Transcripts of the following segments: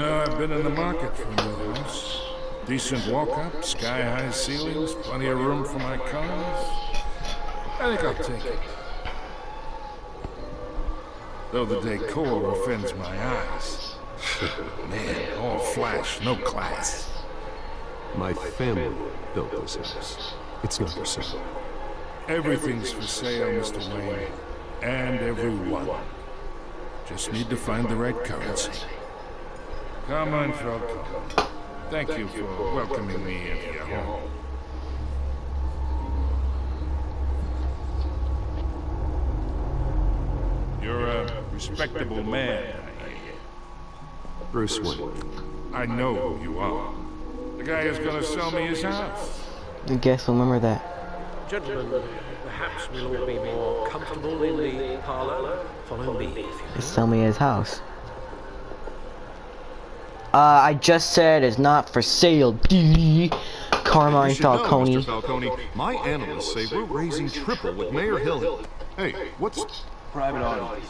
I've been in the market for a new house. Decent walk-up, sky-high ceilings, plenty of room for my cars. I think I'll take it. Though the decor offends my eyes. Man, all flash, no class. My family built this house. It's not for sale. Everything's for sale, Mr. Wayne. And everyone. Just need to find the right currency. Come on, Falcone. Thank you for welcoming me into your home. You're a respectable man, I hear. Bruce Wayne. I know who you are. The guy who's gonna sell me his house. I guess I'll remember that. Gentlemen, perhaps we'll all be more comfortable in the parlor. Follow me if you Just sell me his house. I just said it's not for sale. Carmine Falcone. Mr. Falcone, my analysts say we're raising triple with Mayor Hill. Hey, what's... Private audience.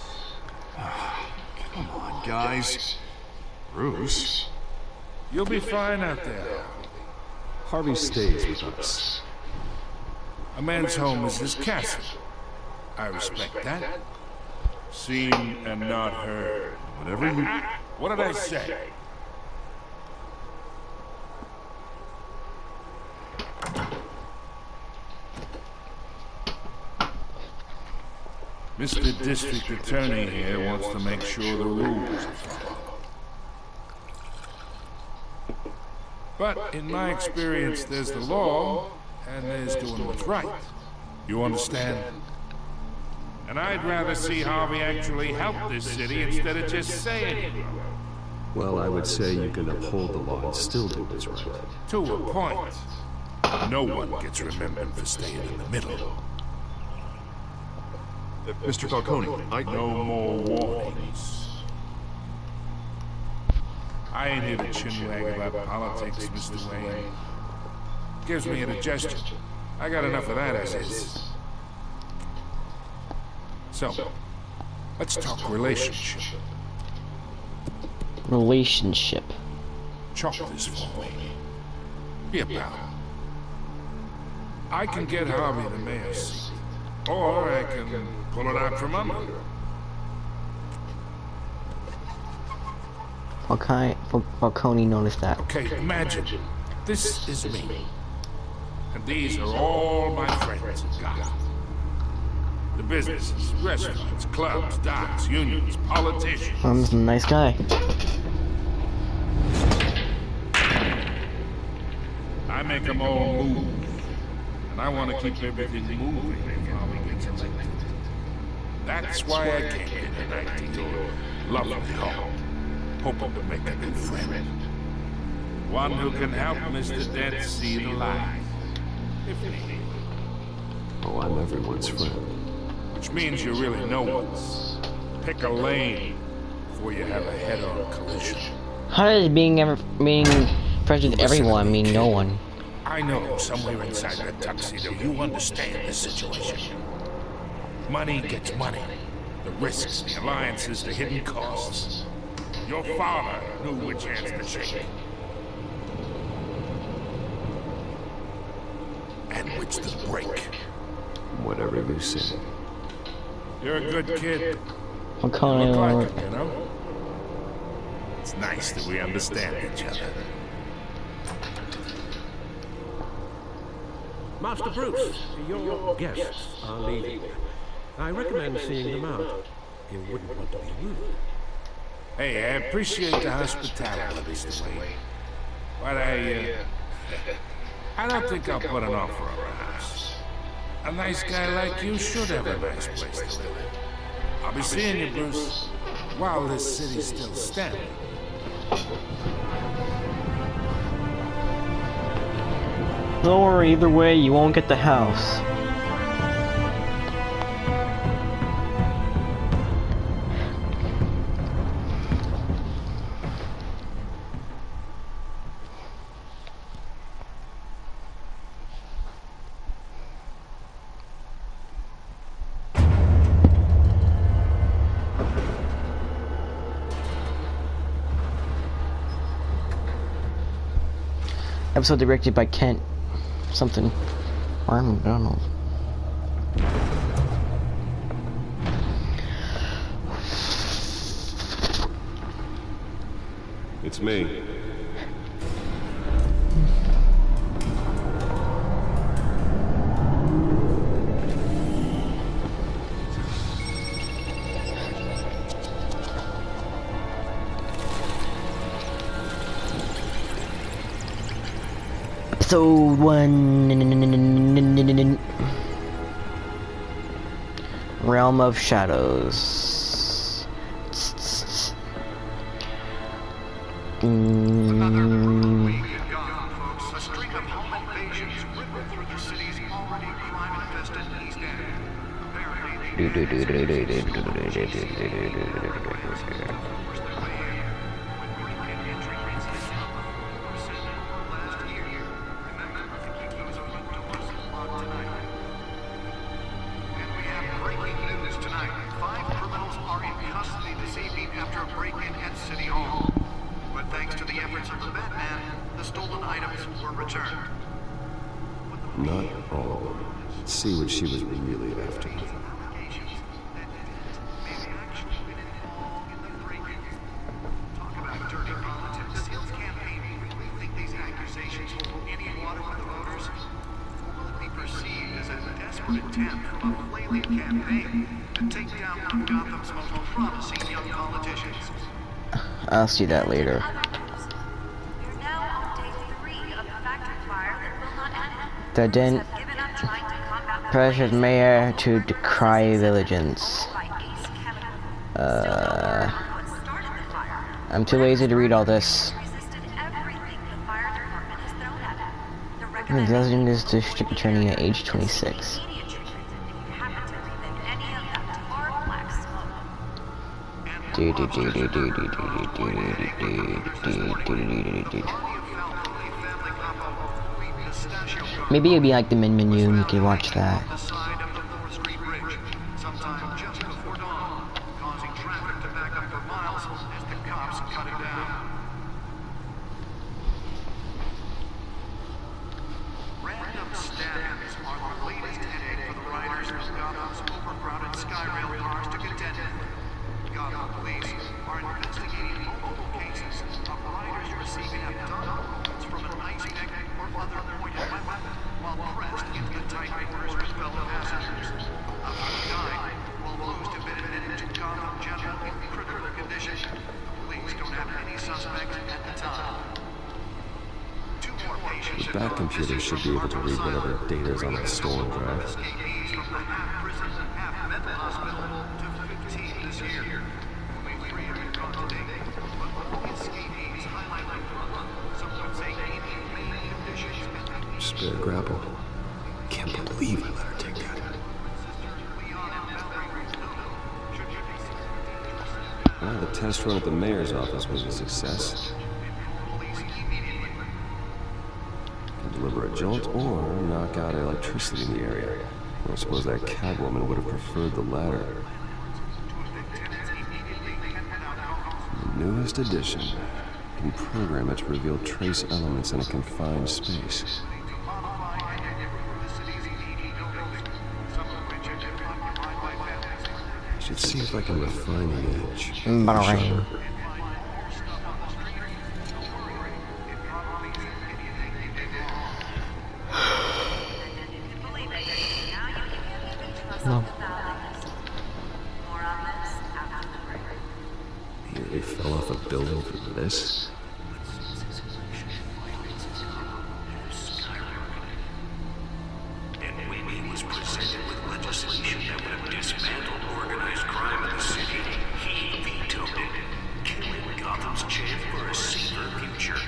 Come on, guys. Bruce. You'll be fine out there. Harvey stays with us. A man's home is his castle. I respect that. Seen and not heard. Whatever you... What did I say? Mr. District Attorney here wants to make sure the rules are followed. But in my experience, there's the law, and there's doing what's right. You understand? And I'd rather see Harvey actually help this city instead of just saying it. Well, I would say you can uphold the law and still do what's right. To a point. No one gets remembered for staying in the middle. Mr. Falcone, No more warnings. I ain't here to chinwag about politics, Mr. Wayne. Gives me indigestion. I got enough of that as is. So, let's talk relationship. Relationship. Chalk this for me. Be a pal. I can get Harvey the mayor's seat. Or I can pull it out from under. Falcone noticed that. Okay, imagine. This is me. And these are all my friends in Gotham. The businesses, restaurants, clubs, docks, unions, politicians. He's a nice guy. I make them all move. And I want to keep everything moving if Harvey gets elected. That's why I came here tonight to your lovely home. Hoping to make a new friend. One who can help Mr. Dent see the light. If need. oh, I'm everyone's friend. Which means you're really no one's. Pick a lane before you have a head-on collision. How does being friends with everyone mean no one? I know somewhere inside that tuxedo you understand the situation. Money gets money. The risks, the alliances, the hidden costs. Your father knew which hands to shake. And which to break. Whatever you say. You're a good kid. Falcone. Look like him, you know? It's nice that we understand each other. Master Bruce, your guests are leaving. I recommend seeing them out. You wouldn't want to be rude. Hey, I appreciate the hospitality, Mr. Wayne. But I don't think I'll put an offer on the house. A nice guy like you should have a nice place to live. I'll be seeing you, Bruce, while this city's still standing. Don't worry, either way, you won't get the house. Episode directed by Kent something. Arm McDonald. It's me. Episode 1. Realm of Shadows. Not all of them. Let's see what she was really after. I'll see that later. The didn't pressure mayor to decry vigilance. I'm too lazy to read all this. Presenting this district attorney at age 26. Maybe it'd be like the Min menu and you can watch that. The back computer should be able to read whatever data is on that stolen drive. Spare grapple. Can't believe I let her take that. Well, the test run at the mayor's office was a success. Deliver a jolt or knock out electricity in the area. I suppose that Catwoman would have preferred the latter. The newest edition can program it to reveal trace elements in a confined space. I should see if I can refine the edge. Sharper. No. You really fell off a building for this? And when he was presented with legislation that would have dismantled organized crime in the city, he vetoed it, killing Gotham's chance for a safer future.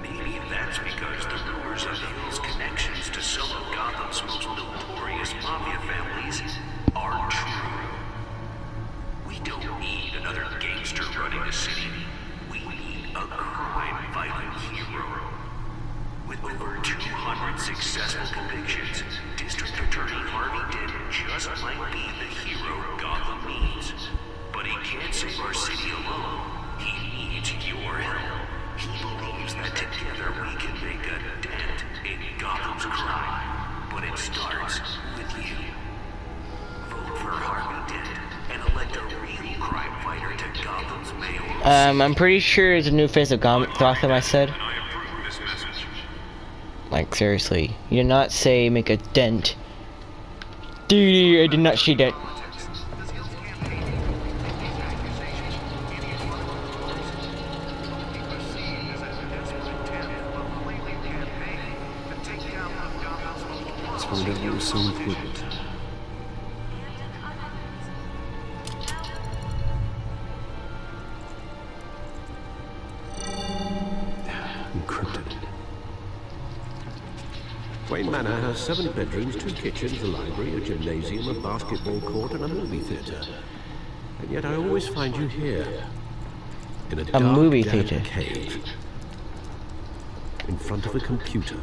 Maybe that's because the rumors of Hill's connections to some of Gotham's most notorious mafia families are true. We don't need another gangster running the city. We need a crime-fighting hero. With over 200 successful convictions, District Attorney Harvey Dent just might be the hero Gotham needs. But he can't save our city alone. He needs your help. He believes that together we can make a dent in Gotham's crime. But it starts with you. Vote for Harvey Dent and elect a real crime fighter to Gotham's mayoral. I'm pretty sure it's a new face of Gotham, I said. I approve this message. Like, seriously. You did not say make a dent. Dude, I did not see that. It's whatever you were so important. Encrypted. Wayne Manor has 7 bedrooms, 2 kitchens, a library, a gymnasium, a basketball court, and a movie theater. And yet I always find you here, in a dark, movie damp theater. cave, in front of a computer.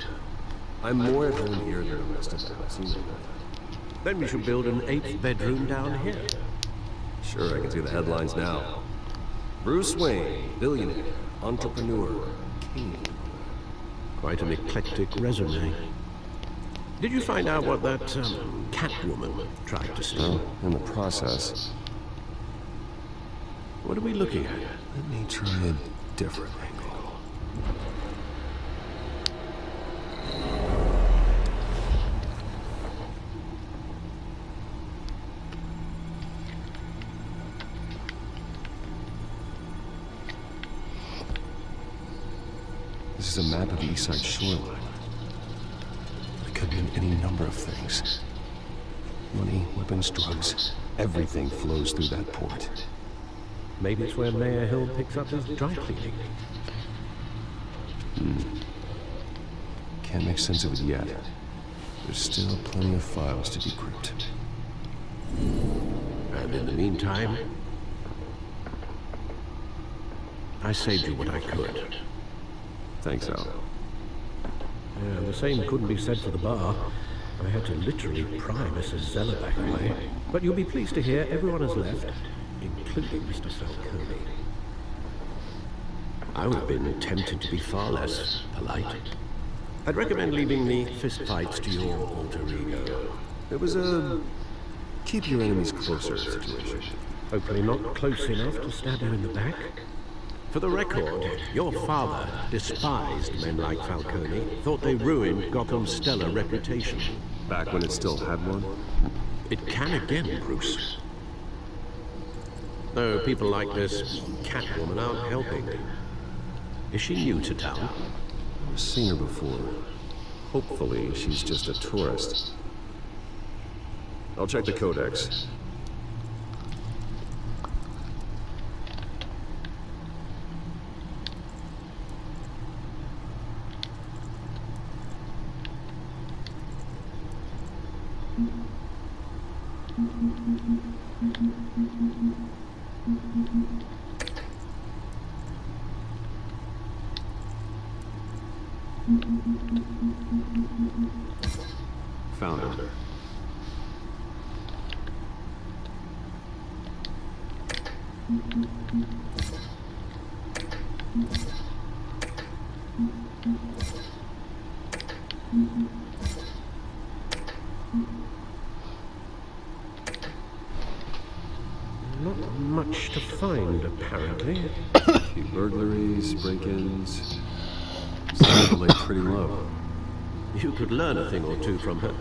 I'm more at home here than the rest of the house. You know that. Then we should build an 8th bedroom down here. Sure, I can see the headlines now. Bruce Wayne, billionaire, entrepreneur, king. Quite an eclectic resume. Did you find out what that Catwoman tried to steal? Well, in the process, What are we looking at? let me try a different angle. This is a map of the East Side shoreline. It could mean any number of things. Money, weapons, drugs, everything flows through that port. Maybe it's where Mayor Hill picks up his dry cleaning. Can't make sense of it yet. There's still plenty of files to decrypt. And in the meantime, I saved you what I could. Thanks, Al. Yeah, the same couldn't be said for the bar. I had to literally pry Mrs. Zeller back away. But you'll be pleased to hear everyone has left, including Mr. Falcone. I would have been tempted to be far less polite. I'd recommend leaving the fistfights to your alter ego. It was a keep your enemies closer situation. Hopefully not close enough to stab you in the back. For the record, your father despised men like Falcone, thought they ruined Gotham's stellar reputation. Back when it still had one? It can again, Bruce. Though people like this Catwoman aren't helping. Is she new to town? I've seen her before. Hopefully, she's just a tourist. I'll check the codex. Found her. Not much to find, apparently. Few burglaries, break-ins. Sound lay pretty low. You could learn a thing or two from her.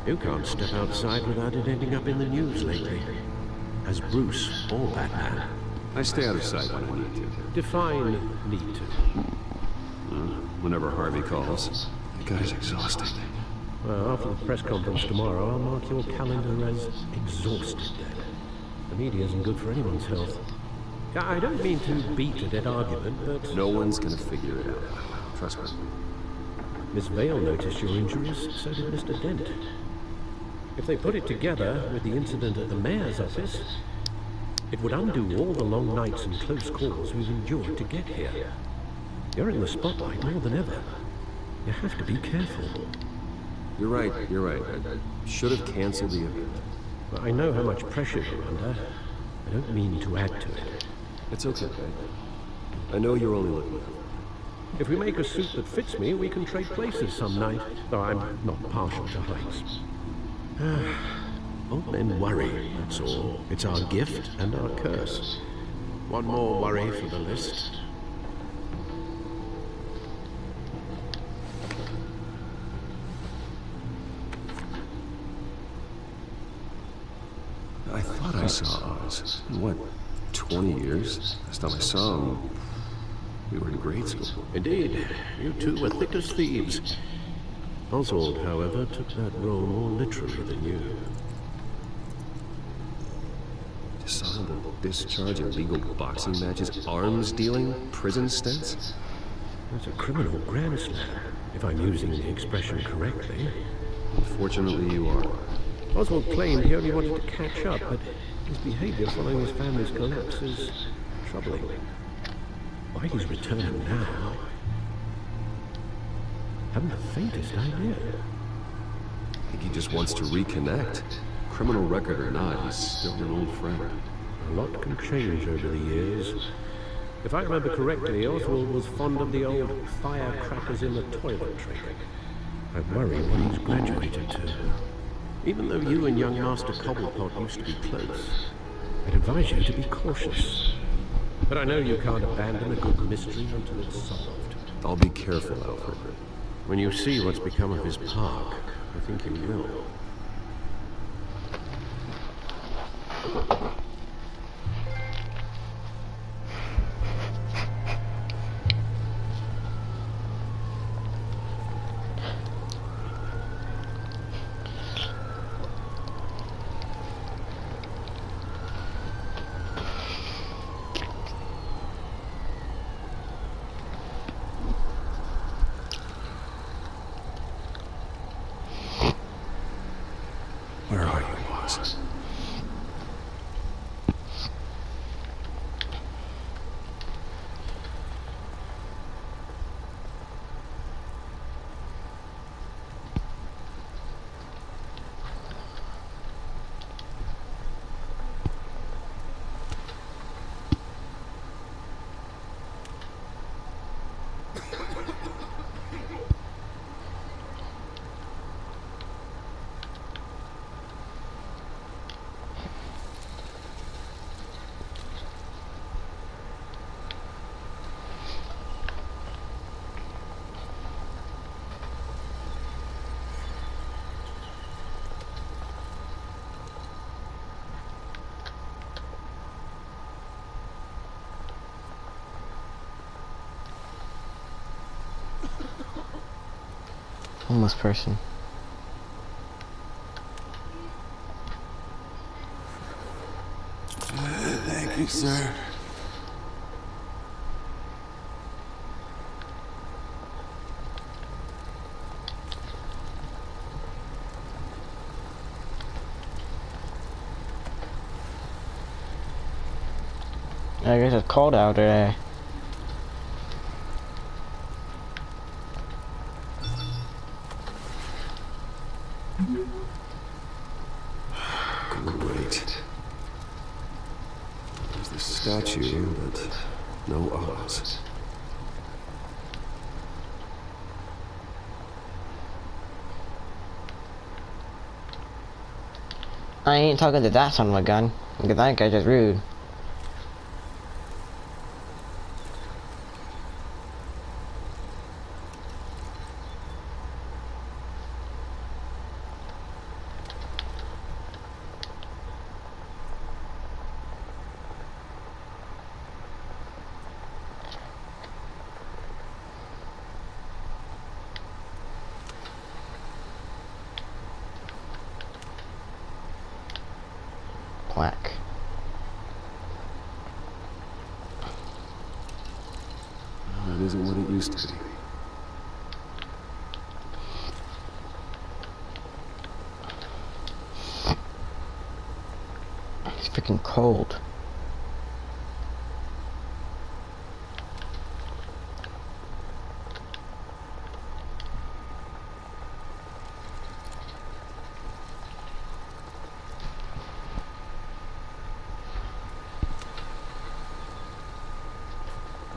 You can't step outside without it ending up in the news lately. As Bruce or Batman. I stay out of sight when I need to. Define need to. Whenever Harvey calls. The guy's exhausting. Well, after the press conference tomorrow, I'll mark your calendar as exhausted. The media isn't good for anyone's health. I don't mean to beat a dead argument, but... No one's gonna figure it out. Trust me. Miss Vale noticed your injuries, so did Mr. Dent. If they put it together with the incident at the mayor's office, it would undo all the long nights and close calls we've endured to get here. You're in the spotlight more than ever. You have to be careful. You're right. I should have canceled the event. I know how much pressure you're under. I don't mean to add to it. It's okay. I know you're only looking. If we make a suit that fits me, we can trade places some night, though I'm not partial to heights. Old men worry, that's all. It's our gift and our curse. One more worry for the list. I thought I saw Oz. In what, 20 years? Last time I saw him, we were in grade school. Indeed, you two were thick as thieves. Oswald, however, took that role more literally than you. Dishonorable discharge, illegal boxing matches, arms dealing, prison stints? That's a criminal grand slam, if I'm using the expression correctly. Unfortunately, you are. Oswald claimed he only wanted to catch up, but his behavior following his family's collapse is troubling. Why he's returning now, haven't the faintest idea. I think he just wants to reconnect. Criminal record or not, he's still an old friend. A lot can change over the years. If I remember correctly, Oswald was fond of the old firecrackers in the toilet trick. I worry what he's graduated to. Even though you and young Master Cobblepot used to be close, I'd advise you to be cautious. But I know you can't abandon a good mystery until it's solved. I'll be careful, Alfred. When you see what's become of his park, I think you will. Where are you, boss? Homeless person. Thank you, sir. I guess it's cold out today. Great. There's the statue, but no Oz. I ain't talking to that son of a gun, because that guy's just rude. Black. That isn't what it used to be. It's freaking cold.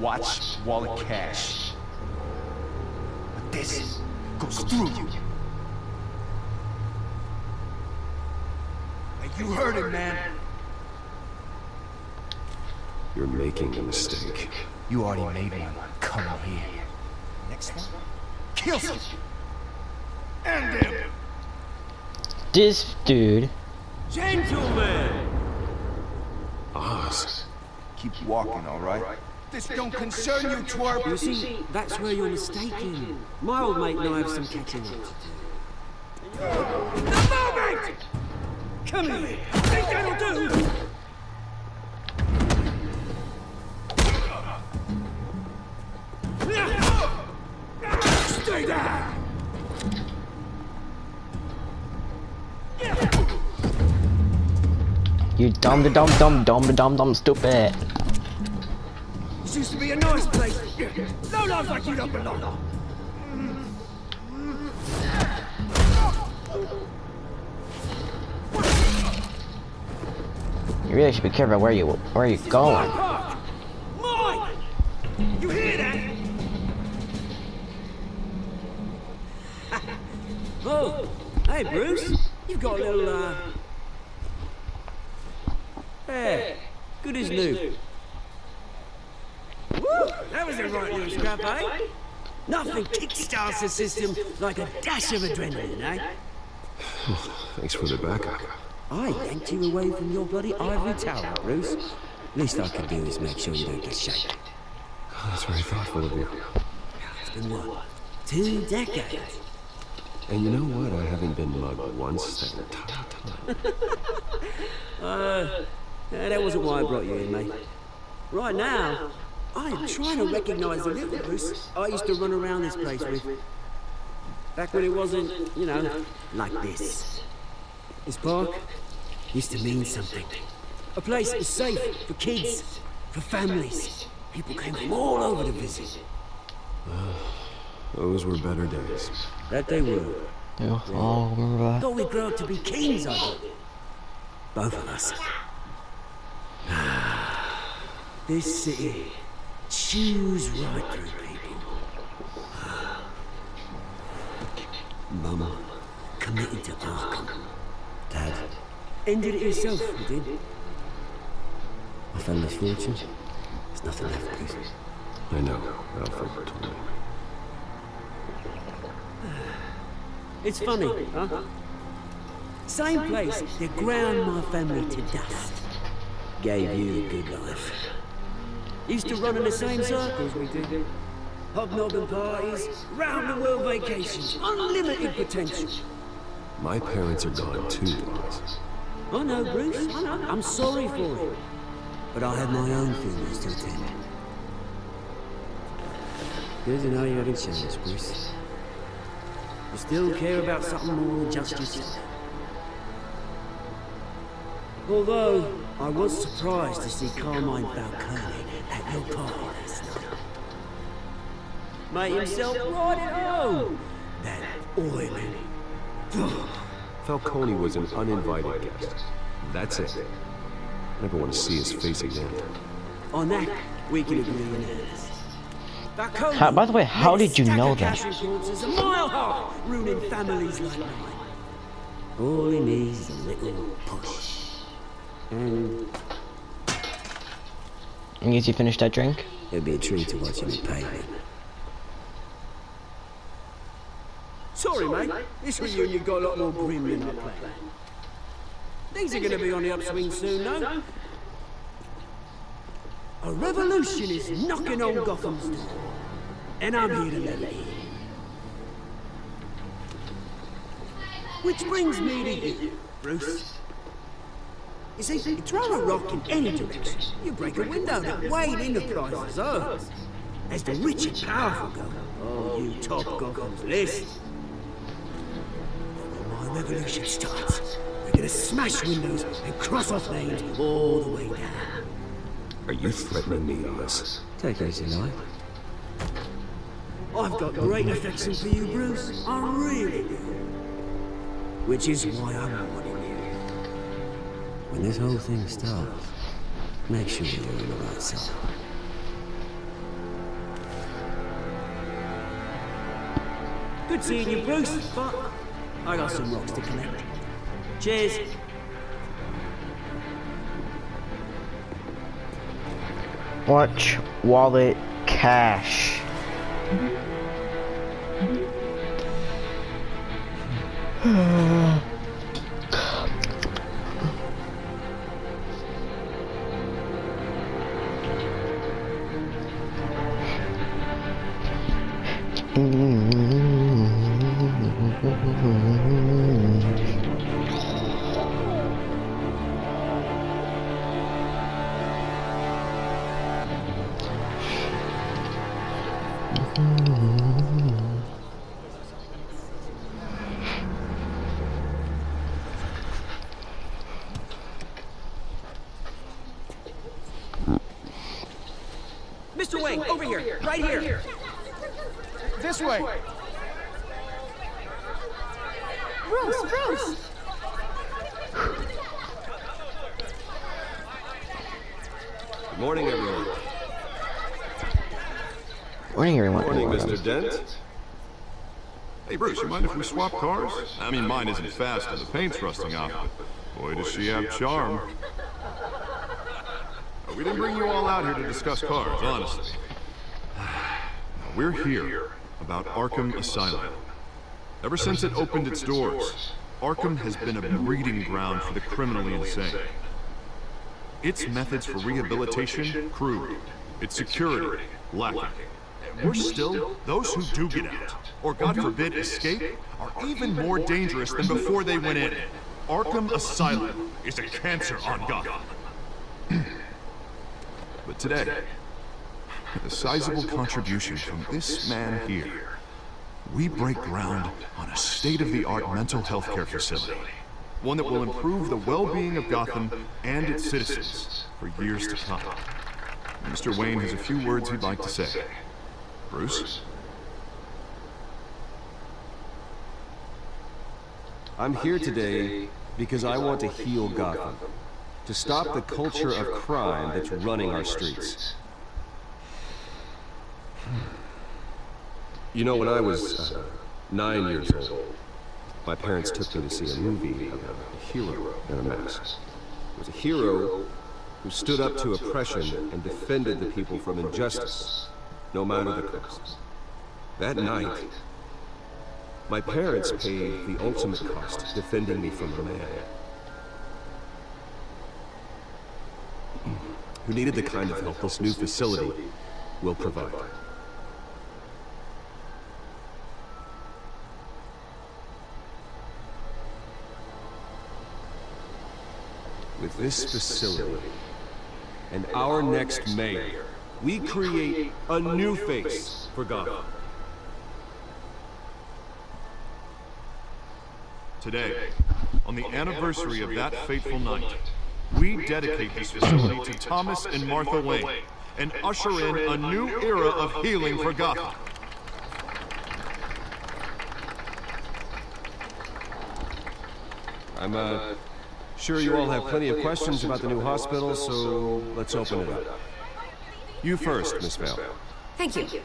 Watch wallet cash. But this goes through you. Hey, you heard it, man. You're making a mistake. You already made one. Come here. Next one, kills you. End him. This dude. Gentlemen! Oz. Keep walking, all right? This don't concern you, twerp. You see, that's where you're mistaken. My old mate and I have some catching up to do. The moment! Come here! Think that'll do? Stay there! You dumb stupid. This used to be a nice place. No lives like you don't belong. You really should be careful where you're going. Mine! You hear that? Oh, hey Bruce, you've got a little Hey, good as new. Woo! That was a right little scrap, eh? Nothing kickstarts the system like a dash of adrenaline, eh? Thanks for the backup. I yanked you away from your bloody ivory tower, Bruce. Least I can do is make sure you don't get shaken. Oh, that's very thoughtful of you. It's been what? 2 decades. And you know what? I haven't been mugged once that entire time. Yeah, that wasn't why I brought you in, mate. Right now, I'm trying to recognize the little Bruce I used to run around this place with. Back when it wasn't, you know, like this. This park used to mean something. A place that was safe for kids, for families. People came from all over to visit. Those were better days. That they were. Yeah, oh, remember that? Thought we'd grow up to be kings, I did. Both of us. This city chews right through people. Mama committed to Arkham. Dad ended it himself, he did. My family's fortune, there's nothing left, Bruce. I know. Alfred told me. It's funny, huh? Same place that ground my family to dust. Gave you a good life. Used to run in the same circles we did. Hobnobbing parties, round-the-world vacations, unlimited potential. My parents are gone too, Oz. I know, Bruce, I know. I'm sorry for it. But I have my own funerals to attend. Good to know you haven't changed, Bruce. You still care about something more than just yourself. Although, I was surprised to see Carmine Falcone at your party last night. Made himself right at home. That oily. Falcone was an uninvited guest. That's it. Never want to see his face again. On that, we can agree on this. By the way, how did you know that? A mile high, ruining families like mine. All he needs is a little push. And Did you finish that drink? it'd be a treat to watch him in payment. Sorry, mate. This reunion got a lot more grim than I planned. Things are going to be on the upswing soon, no? A revolution is knocking on Gotham's door. And I'm here to let it in. Which brings me to you, Bruce. You see, you throw a rock in any direction, you break a window that Wayne Enterprises owns. As the rich and powerful go, oh, you top Gotham's list. But when my revolution starts, we're gonna smash windows and cross off names all the way down. Are you threatening me, Oz? Take it as you like. I've got great affection for you, Bruce. I really do. Which is why I'm warning you. When this whole thing starts, make sure you're on the right side. Good seeing you, Bruce, but I got some rocks to collect. Cheers. Watch, wallet, cash. Mr. Wayne, over here, right here. This way. Bruce! Good morning, everyone. Morning, everyone. Morning, Mr. Dent. Hey, Bruce, you mind if we swap cars? I mean, mine isn't fast and the paint's rusting out, but boy, does she have charm. We didn't bring you all out here to discuss cars, honestly. We're here about Arkham Asylum. Ever since it opened its doors, Arkham has been a breeding ground for the criminally insane. Its methods for rehabilitation, crude. Its security, lacking. Worse still, those who do get out, or God forbid escape, are even more dangerous than before they went in. Arkham Asylum is a cancer on Gotham. But today, with a sizable contribution from this man here, we break ground on a state-of-the-art mental health care facility. One that will improve the well-being of Gotham and its citizens for years to come. Mr. Wayne has a few words he'd like to say. Bruce? I'm here today because I want to heal Gotham. To stop the culture of crime that's running our streets. You know, when I was 9 years old, my parents took me to see a movie about a hero in a mask. It was a hero who stood up to oppression and defended the people from injustice, no matter the cost. That night, my parents paid the ultimate cost defending me from a man who needed the kind of help this new facility will provide. With this facility and our next mayor, we create a new face for Gotham. Today, on the anniversary of that fateful night, we dedicate this facility to Thomas and Martha Wayne and usher in a new era of healing for Gotham. I'm sure you all have plenty of questions about the new hospital, so let's open it up. You first, Miss Vale. Thank you.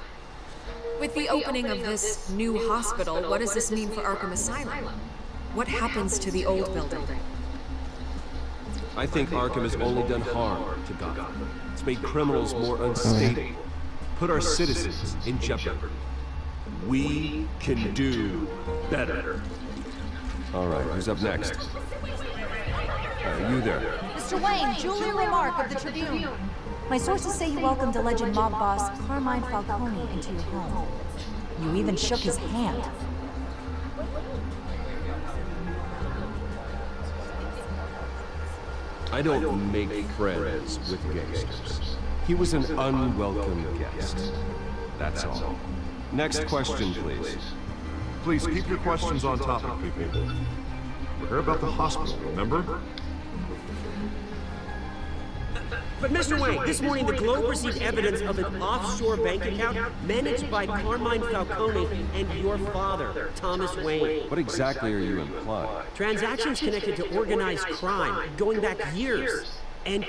With the opening of this new hospital, what does this mean for Arkham Asylum? What happens to the old building? I think Arkham has only done harm to Gotham. It's made criminals more unstable, put our citizens in jeopardy. We can do better. All right, who's up next? You there. Mr. Wayne, Julia Remark of the Tribune. My sources say you welcomed alleged mob boss Carmine Falcone into your home. You even shook his hand. I don't make friends with gangsters. He was an unwelcome guest. That's all. Next question, please. Please keep your questions on topic, people. We're here about the hospital, remember? But Mr. Wayne, this morning the Globe received evidence of an offshore bank account managed by Carmine Falcone and your father, Thomas Wayne. What exactly are you implying? Transactions connected to organized crime, going back years, and